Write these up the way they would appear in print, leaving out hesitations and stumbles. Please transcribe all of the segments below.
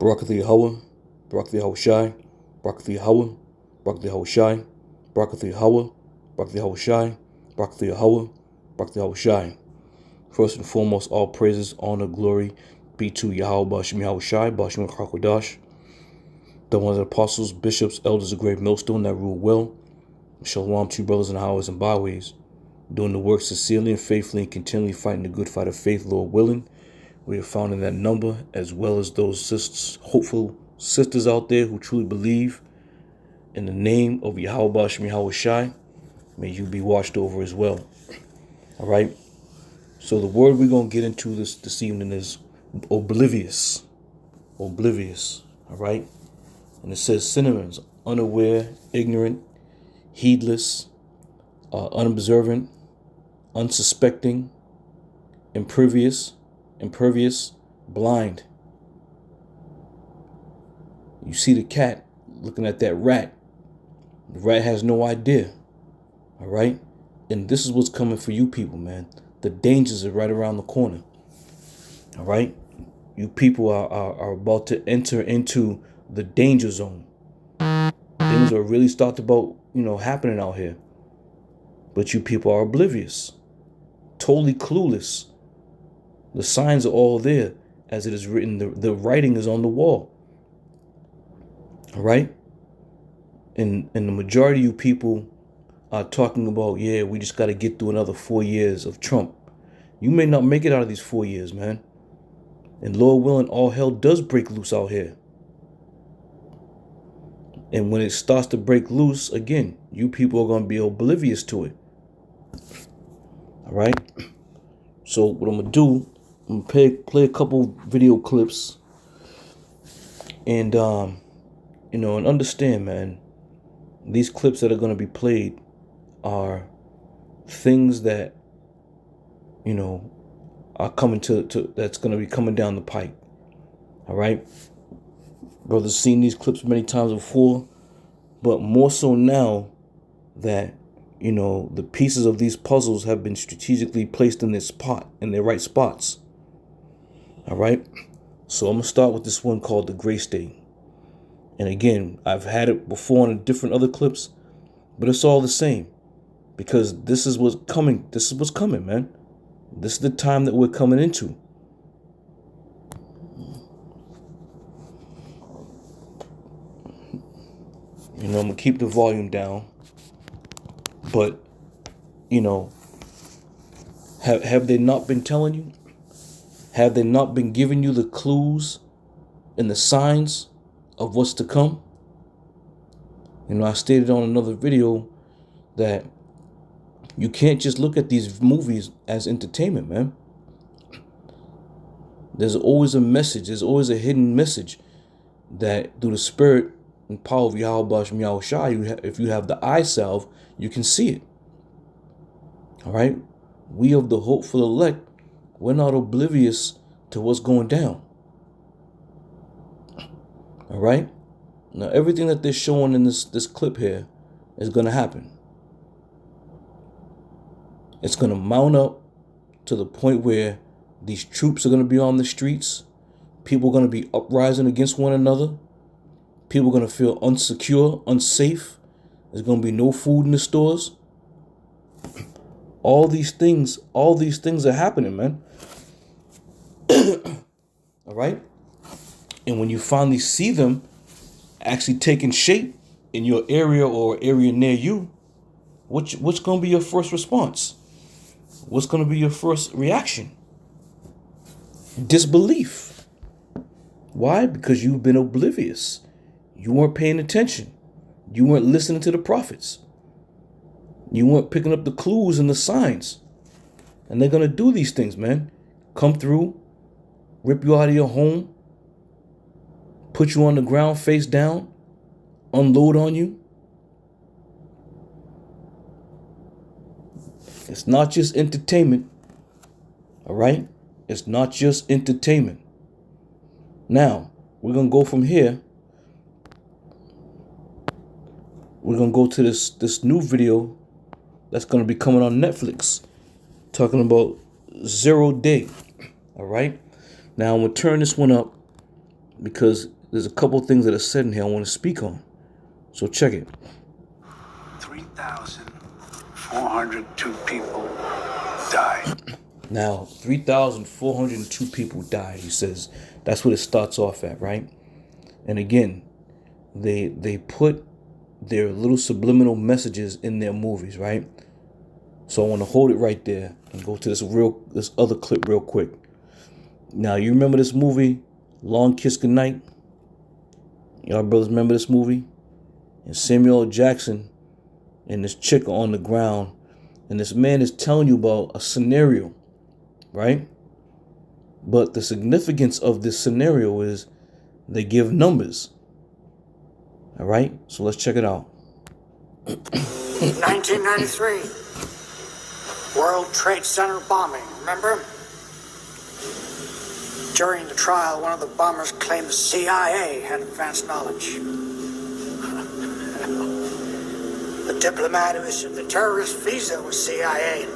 Barakatha Yahweh, Barakatha Yahushai, Barakatha Yahweh, Barakatha Yahushai, Barakatha Yahweh, Barakatha Yahushai, Barakatha Yahweh, Barakatha Yahushai. First and foremost, all praises, honor, glory be to Yahweh Bashim Yahushai, Bashim Chakodash, the one of the apostles, bishops, elders of great millstone that rule well. Shalom to you brothers in highways and byways, doing the work sincerely and faithfully and continually fighting the good fight of faith, Lord willing. We are found in that number, as well as those sisters, hopeful sisters out there who truly believe in the name of Yahweh Bashim Yahushai. May you be watched over as well. All right. So the word we're going to get into this evening is oblivious. Oblivious. All right. And it says synonyms: unaware, ignorant, heedless, unobservant, unsuspecting, impervious, blind. You see the cat looking at that rat. The rat has no idea. All right. And this is what's coming for you people, man. The dangers are right around the corner. All right. You people are about to enter into the danger zone. Things are really happening out here. But you people are oblivious, totally clueless. The signs are all there, as it is written. The writing is on the wall. All right. And the majority of you people are talking about, yeah, we just got to get through another 4 years of Trump. You may not make it out of these 4 years, man. And Lord willing, all hell does break loose out here. And when it starts to break loose, again, you people are going to be oblivious to it. All right. So what I'm going to do, I'm going to play a couple video clips. And, and understand, man, these clips that are going to be played are things that, are coming that's going to be coming down the pike. All right. Brothers seen these clips many times before, but more so now that, the pieces of these puzzles have been strategically placed in their right spots. All right. So I'm going to start with this one called the gray state. And again, I've had it before in different other clips, but it's all the same, because this is what's coming. This is what's coming, man. This is the time that we're coming into. I'm going to keep the volume down, but, have they not been telling you? Have they not been giving you the clues and the signs of what's to come? I stated on another video that you can't just look at these movies as entertainment, man. There's always a message. There's always a hidden message that through the spirit and power of Yahweh Bashim Yahushai, if you have the eye salve, you can see it. All right. We of the hopeful elect, we're not oblivious to what's going down. All right. Now, everything that they're showing in this clip here is going to happen. It's going to mount up to the point where these troops are going to be on the streets. People are going to be uprising against one another. People are going to feel unsecure, unsafe. There's going to be no food in the stores. All these things are happening, man. All right. And when you finally see them actually taking shape in your area or area near you, what's going to be your first response? What's going to be your first reaction? Disbelief. Why? Because you've been oblivious. You weren't paying attention. You weren't listening to the prophets. You weren't picking up the clues and the signs. And they're going to do these things, man. Come through, rip you out of your home, put you on the ground face down, unload on you. It's not just entertainment. All right? It's not just entertainment. Now, we're going to go from here. We're going to go to this new video that's going to be coming on Netflix, talking about 0 day. All right? Now, I'm going to turn this one up. because there's a couple things that are said in here I want to speak on. So check it. 3,402 people died. Now, 3,402 people died, he says. That's what it starts off at, right? And again, they put their little subliminal messages in their movies, right? So I want to hold it right there and go to this other clip real quick. Now, you remember this movie, Long Kiss Goodnight? Y'all brothers remember this movie? And Samuel L. Jackson and this chick are on the ground, and this man is telling you about a scenario, right? But the significance of this scenario is they give numbers. All right, so let's check it out. 1993, World Trade Center bombing, remember? During the trial, one of the bombers claimed the CIA had advanced knowledge. The diplomat who issued the terrorist visa was CIA.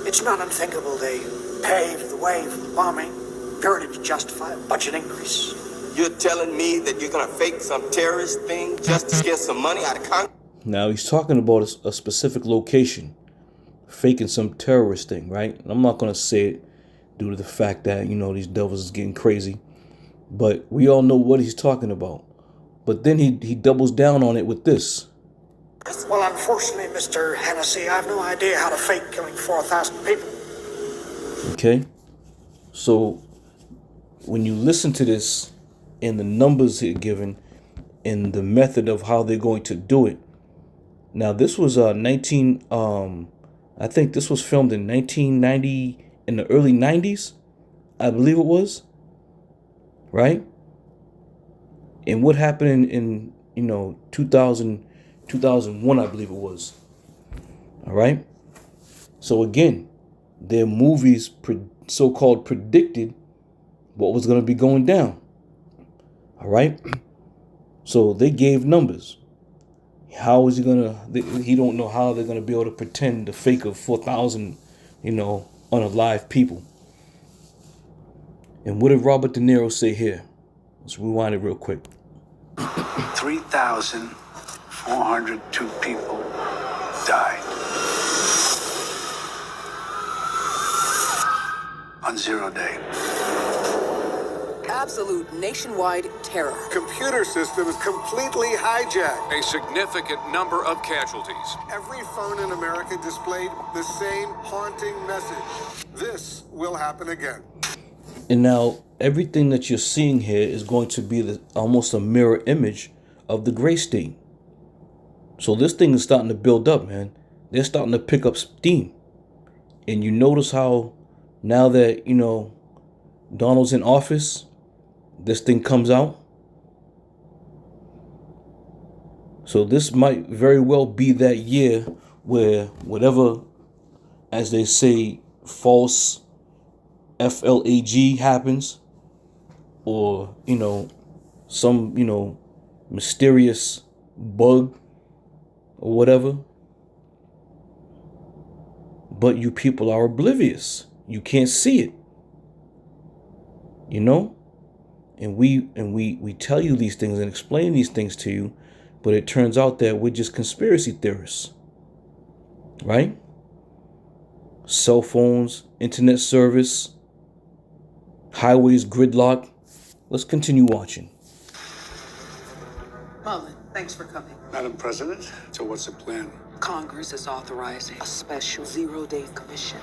It's not unthinkable they paved the way for the bombing, purely to justify a budget increase. You're telling me that you're going to fake some terrorist thing just to get some money out of Congress? Now, he's talking about a specific location, faking some terrorist thing, right? And I'm not going to say it due to the fact that, these devils is getting crazy. But we all know what he's talking about. But then he doubles down on it with this. Well, unfortunately, Mr. Hennessy, I have no idea how to fake killing 4,000 people. Okay? So, when you listen to this and the numbers they're given and the method of how they're going to do it. Now, this was I think this was filmed in 1990, in the early 90s, I believe it was, right? And what happened in 2001, I believe it was. All right. So again, their movies so-called predicted what was going to be going down. All right. So they gave numbers. How is he going to, he don't know how they're going to be able to pretend the fake of 4,000, unalive people. And what did Robert De Niro say here? Let's rewind it real quick. 3,402 people died on 0 day. Absolute nationwide terror. Computer systems completely hijacked. A significant number of casualties. Every phone in America displayed the same haunting message. This will happen again. And now everything that you're seeing here is going to be almost a mirror image of the gray state. So this thing is starting to build up, man. They're starting to pick up steam. And you notice how now that, Donald's in office, this thing comes out. So this might very well be that year where whatever, as they say, false FLAG happens, or, some, mysterious bug or whatever. But you people are oblivious. You can't see it. And we tell you these things and explain these things to you, but it turns out that we're just conspiracy theorists. Right? Cell phones, internet service, highways gridlock. Let's continue watching. Mullen, thanks for coming. Madam President, so what's the plan? Congress is authorizing a special 0-day commission.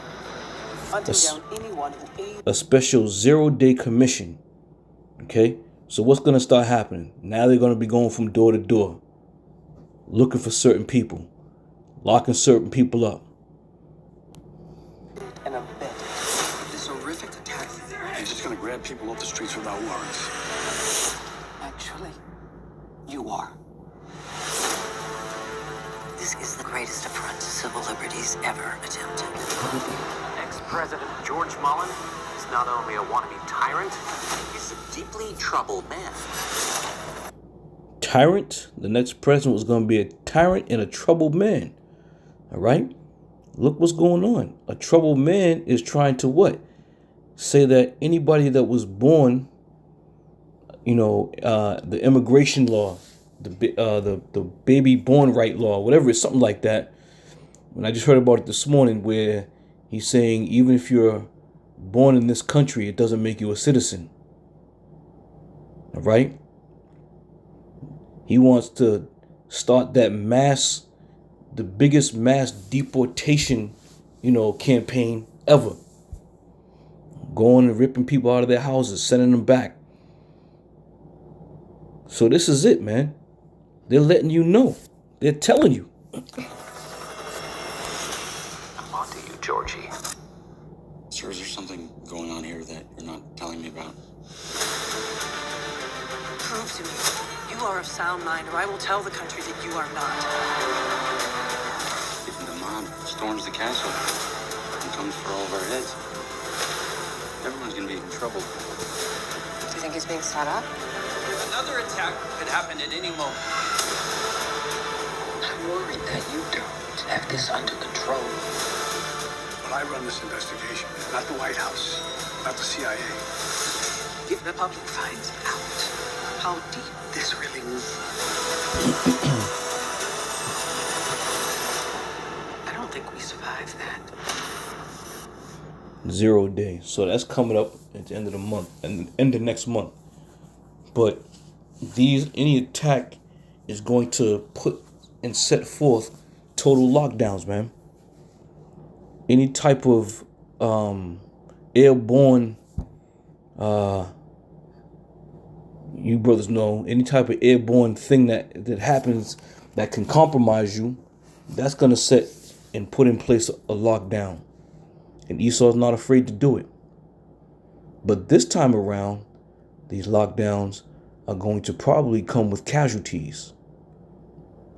Hunting down anyone who aids. A special 0-day commission. Okay? So what's going to start happening? Now they're going to be going from door to door, looking for certain people, locking certain people up. And abetted this horrific attack. He's just going to grab people off the streets without warrants. Actually, you are. This is the greatest affront to civil liberties ever attempted. Ex-President George Mullen is not only a wannabe tyrant, he's a deeply troubled man. Tyrant? The next president was going to be a tyrant and a troubled man. All right? Look what's going on. A troubled man is trying to what? Say that anybody that was born the immigration law, the baby born right law, whatever, it's something like that. When I just heard about it this morning, where he's saying even if you're born in this country, it doesn't make you a citizen. All right? He wants to start that the biggest mass deportation, campaign ever. Going and ripping people out of their houses, sending them back. So this is it, man. They're letting you know. They're telling you. I'm on to you, Georgie. Sir, is there something going on here that you're not telling me about? Prove to me you are of sound mind, or I will tell the country that you are not. If the mob storms the castle and comes for all of our heads, everyone's gonna be in trouble. Do you think he's being set up? Another attack could happen at any moment. I'm worried that you don't have this under control. But I run this investigation, not the White House, not the CIA. If the public finds out how deep this really is, I don't think we survive that. 0 day. So that's coming up at the end of the month and end of next month. But any attack is going to put and set forth total lockdowns, man. Any type of airborne, you brothers know, any type of airborne thing that happens that can compromise you, that's gonna set and put in place a lockdown. And Esau's not afraid to do it. But this time around, these lockdowns are going to probably come with casualties.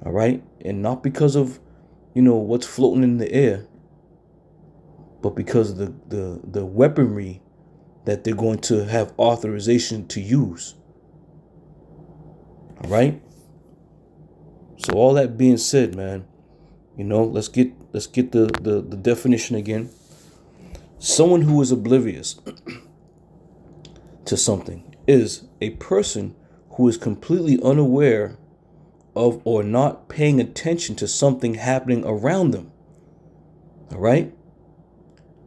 All right? And not because of, what's floating in the air, but because of the weaponry that they're going to have authorization to use. All right? So all that being said, man, let's get the definition again. Someone who is oblivious to something is a person who is completely unaware of or not paying attention to something happening around them. All right?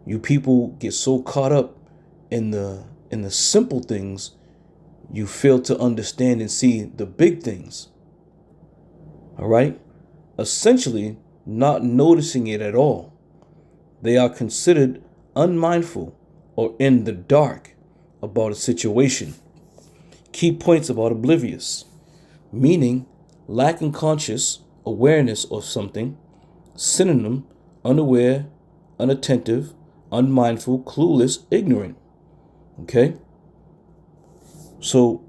You people get so caught up in the simple things, you fail to understand and see the big things. All right? Essentially, not noticing it at all. They are considered unmindful or in the dark about a situation. Key points about oblivious, meaning lacking conscious awareness of something. Synonym: unaware, unattentive, unmindful, clueless, ignorant. Okay? So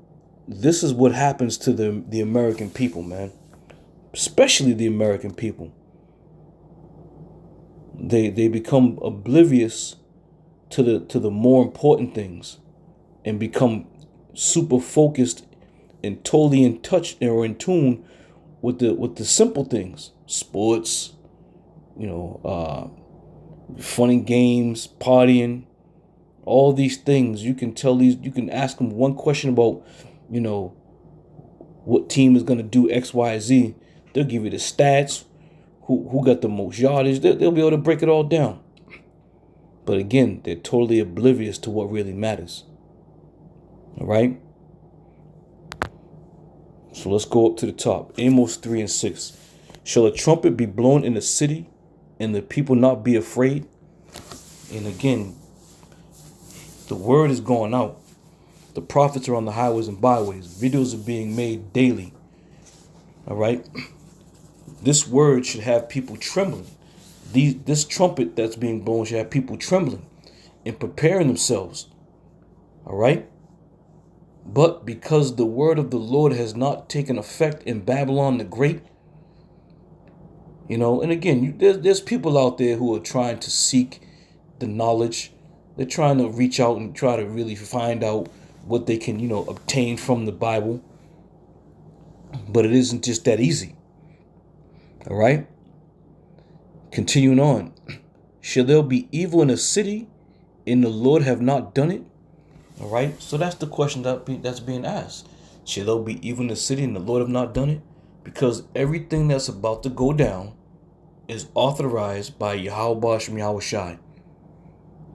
this is what happens to the American people, man. Especially the American people. They become oblivious to the more important things and become super focused and totally in touch or in tune with the simple things. Sports, fun and games, partying, all these things. You can ask them one question about, what team is going to do X, Y, Z. They'll give you the stats, who got the most yardage. They'll be able to break it all down. But again, they're totally oblivious to what really matters. All right? So let's go up to the top. Amos 3:6. Shall a trumpet be blown in the city and the people not be afraid? And again, the word is going out. The prophets are on the highways and byways. Videos are being made daily. All right? This word should have people trembling. This trumpet that's being blown should have people trembling and preparing themselves. All right? But because the word of the Lord has not taken effect in Babylon the Great, and again, there's people out there who are trying to seek the knowledge. They're trying to reach out and try to really find out what they can, obtain from the Bible. But it isn't just that easy. All right? Continuing on. Shall there be evil in a city and the Lord have not done it? All right. So that's the question that's being asked. Shall there be evil in the city and the Lord have not done it? Because everything that's about to go down is authorized by Yahweh Shem Yahweh Shai.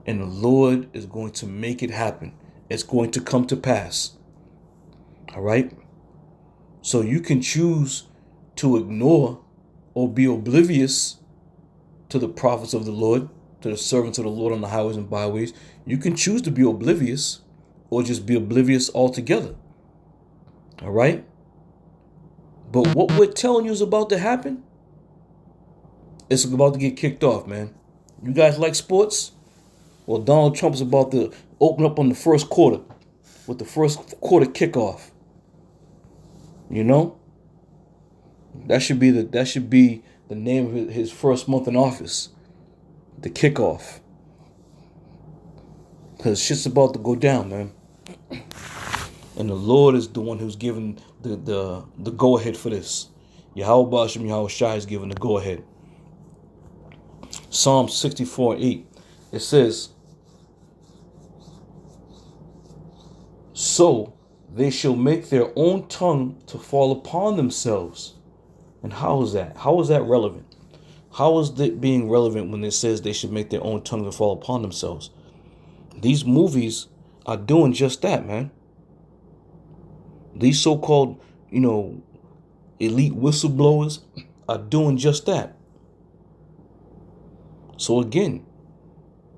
And the Lord is going to make it happen. It's going to come to pass. All right. So you can choose to ignore or be oblivious to the prophets of the Lord, to the servants of the Lord on the highways and byways. You can choose to be oblivious or just be oblivious altogether. All right. But what we're telling you is about to happen, it's about to get kicked off, man. You guys like sports? Well, Donald Trump is about to open up on the first quarter with the first quarter kickoff. You know? That should be the name of his first month in office. The kickoff. Because shit's about to go down, man. And the Lord is the one who's giving the go ahead for this. Yahweh Ba'ashem Yahweh Shai is giving the go ahead. Psalm 64:8. It says, so they shall make their own tongue to fall upon themselves. And how is that? How is that relevant? How is it being relevant when it says they should make their own tongue to fall upon themselves? These movies are doing just that, man. These so-called, elite whistleblowers are doing just that. So again,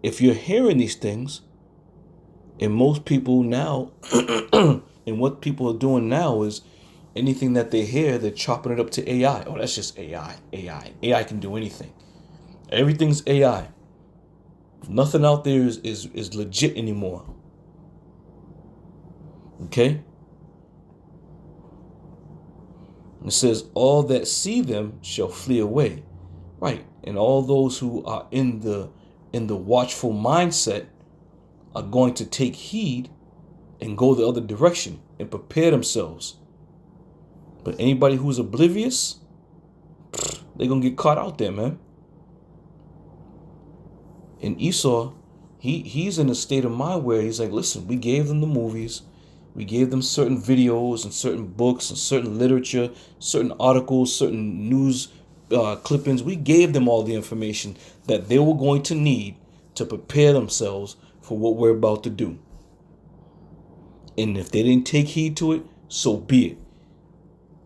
if you're hearing these things, and most people now, and what people are doing now is anything that they hear, they're chopping it up to AI. Oh, that's just AI. AI can do anything. Everything's AI. Nothing out there is legit anymore. Okay? It says, all that see them shall flee away. Right. And all those who are in the watchful mindset are going to take heed and go the other direction and prepare themselves. But anybody who's oblivious, they're going to get caught out there, man. And Esau, he's in a state of mind where he's like, listen, we gave them the movies. We gave them certain videos and certain books and certain literature, certain articles, certain news clippings. We gave them all the information that they were going to need to prepare themselves for what we're about to do. And if they didn't take heed to it, so be it.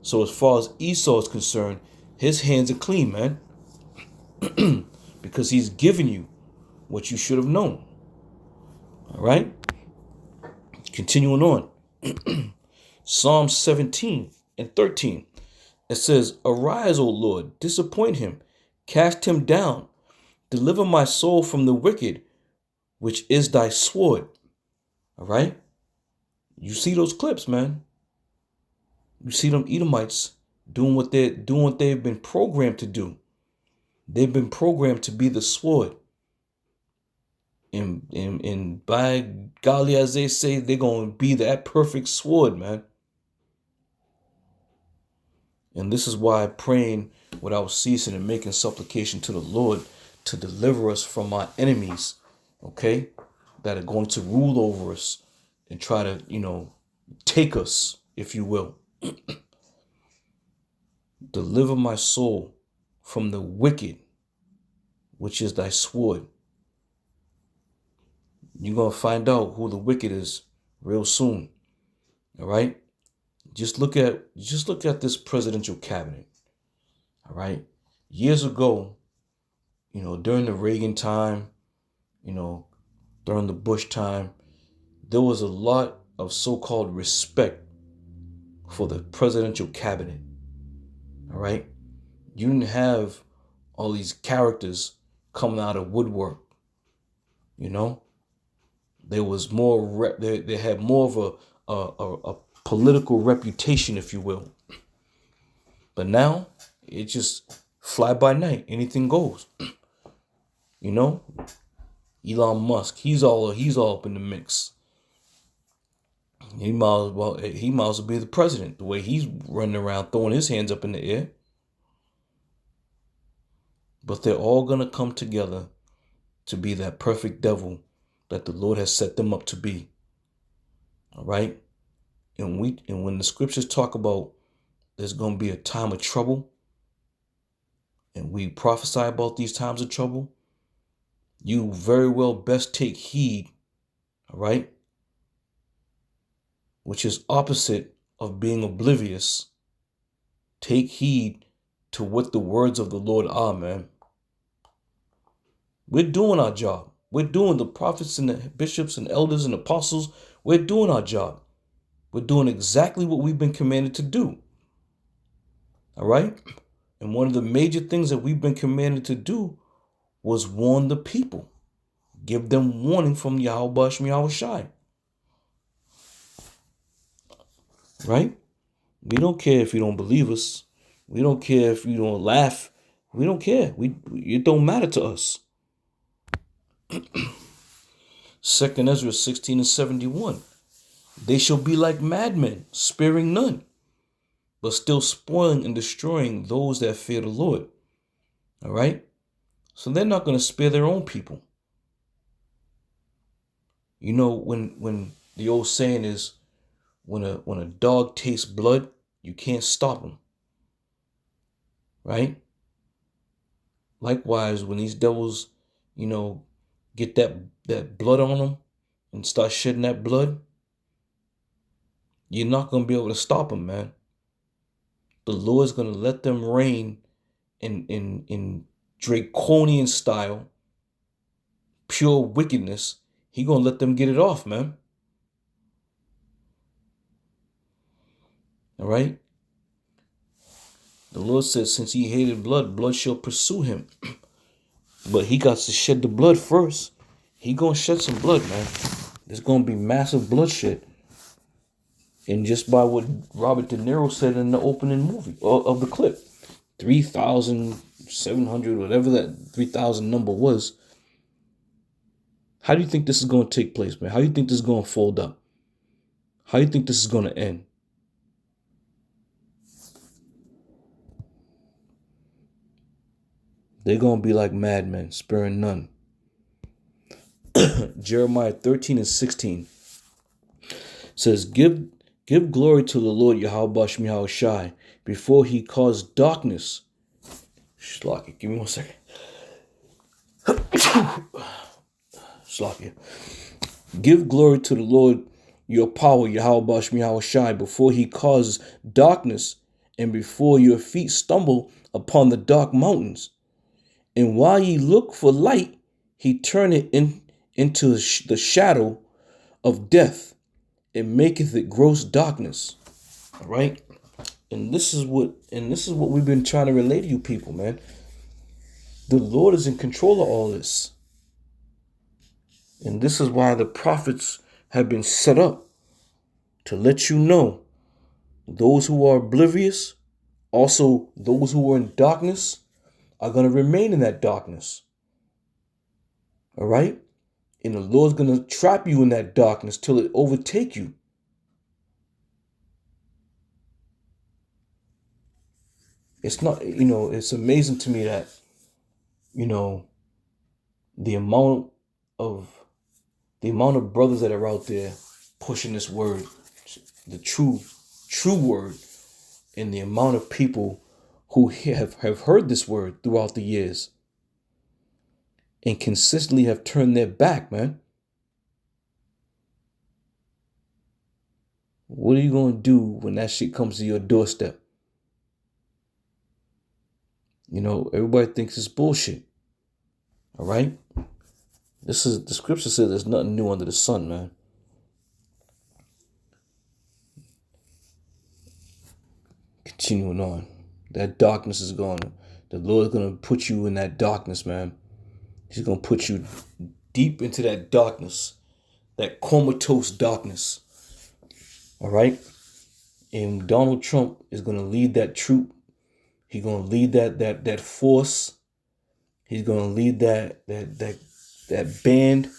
So as far as Esau is concerned, his hands are clean, man. Because he's given you what you should have known. All right? Continuing on. Psalm 17:13. It says, arise, O Lord, disappoint him, cast him down, deliver my soul from the wicked, which is thy sword. All right? You see those clips, man. You see them Edomites doing what they've been programmed to do. They've been programmed to be the sword. And by golly, as they say, they're going to be that perfect sword, man. And this is why praying without ceasing and making supplication to the Lord to deliver us from our enemies, okay, that are going to rule over us and try to, take us, if you will. Deliver my soul from the wicked, which is thy sword. You're going to find out who the wicked is real soon. All right? Just look at this presidential cabinet. All right? Years ago, during the Reagan time, during the Bush time, there was a lot of so-called respect for the presidential cabinet. All right? You didn't have all these characters coming out of woodwork. There was more. They had more of a political reputation, if you will. But now it just fly by night. Anything goes. Elon Musk. He's all up in the mix. He might as well be the president. The way he's running around throwing his hands up in the air. But they're all gonna come together to be that perfect devil that the Lord has set them up to be. All right. And when the scriptures talk about there's going to be a time of trouble, and we prophesy about these times of trouble, you very well best take heed, all right? Which is opposite of being oblivious. Take heed to what the words of the Lord are, man. We're doing our job. We're doing the prophets and the bishops and elders and apostles. We're doing our job. We're doing exactly what we've been commanded to do. All right? And one of the major things that we've been commanded to do was warn the people. Give them warning from Yahweh Shai. Right? We don't care if you don't believe us. We don't care if you don't laugh. We don't care. It don't matter to us. 2 Ezra 16:71. They shall be like madmen, sparing none, but still spoiling and destroying those that fear the Lord. All right? So they're not going to spare their own people. You know, when the old saying is, when a dog tastes blood, you can't stop him. Right? Likewise, when these devils, get that blood on them and start shedding that blood, you're not going to be able to stop them, man. The Lord's going to let them reign in draconian style, pure wickedness. He going to let them get it off, man. All right? The Lord says, since he hated blood, blood shall pursue him. But he got to shed the blood first. He going to shed some blood, man. There's going to be massive bloodshed. And just by what Robert De Niro said in the opening movie of the clip, 3,700, whatever that 3,000 number was. How do you think this is going to take place, man? How do you think this is going to fold up? How do you think this is going to end? They're going to be like madmen, sparing none. Jeremiah 13:16 says, Give glory to the Lord Yahweh Shai before he caused darkness. Slakia, give me 1 second. Slakia. Give glory to the Lord your power, Yahweh Shai, before he causes darkness and before your feet stumble upon the dark mountains. And while ye look for light, he turneth into the shadow of death and maketh it gross darkness. All right? And this is what we've been trying to relay to you people, man. The Lord is in control of all this. And this is why the prophets have been set up to let you know those who are oblivious, also those who are in darkness, are going to remain in that darkness. All right? And the Lord's going to trap you in that darkness till it overtake you. It's not, it's amazing to me that, the amount of brothers that are out there pushing this word, the true word, and the amount of people who have heard this word throughout the years and consistently have turned their back, man. What are you going to do when that shit comes to your doorstep? Everybody thinks it's bullshit. All right? The scripture says there's nothing new under the sun, man. Continuing on. That darkness is gone. The Lord's going to put you in that darkness, man. He's going to put you deep into that darkness. That comatose darkness. All right? And Donald Trump is going to lead that troop. He's going to lead that force. He's going to lead that band.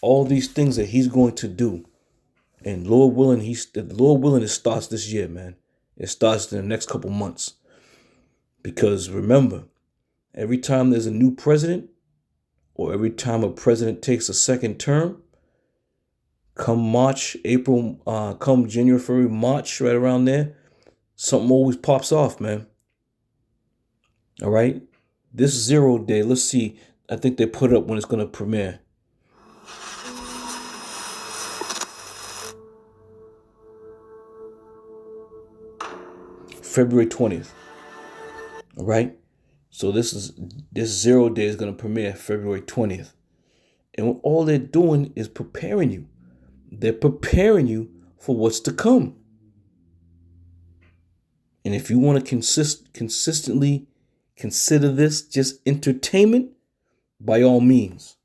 All these things that he's going to do. And Lord willing, it starts this year, man. It starts in the next couple months. Because remember, every time there's a new president, or every time a president takes a second term, come March, April, come January, February, March, right around there, something always pops off, man. All right. This 0 day, let's see. I think they put it up when it's going to premiere. February 20th. All right. So this 0 day is going to premiere February 20th. And all they're doing is preparing you. They're preparing you for what's to come. And if you want to consistently consider this just entertainment, by all means.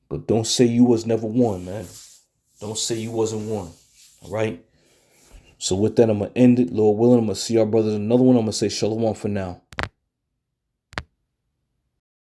But don't say you was never one, man. Don't say you wasn't one. All right? So with that, I'm going to end it. Lord willing, I'm going to see our brothers in another one. I'm going to say shalom for now.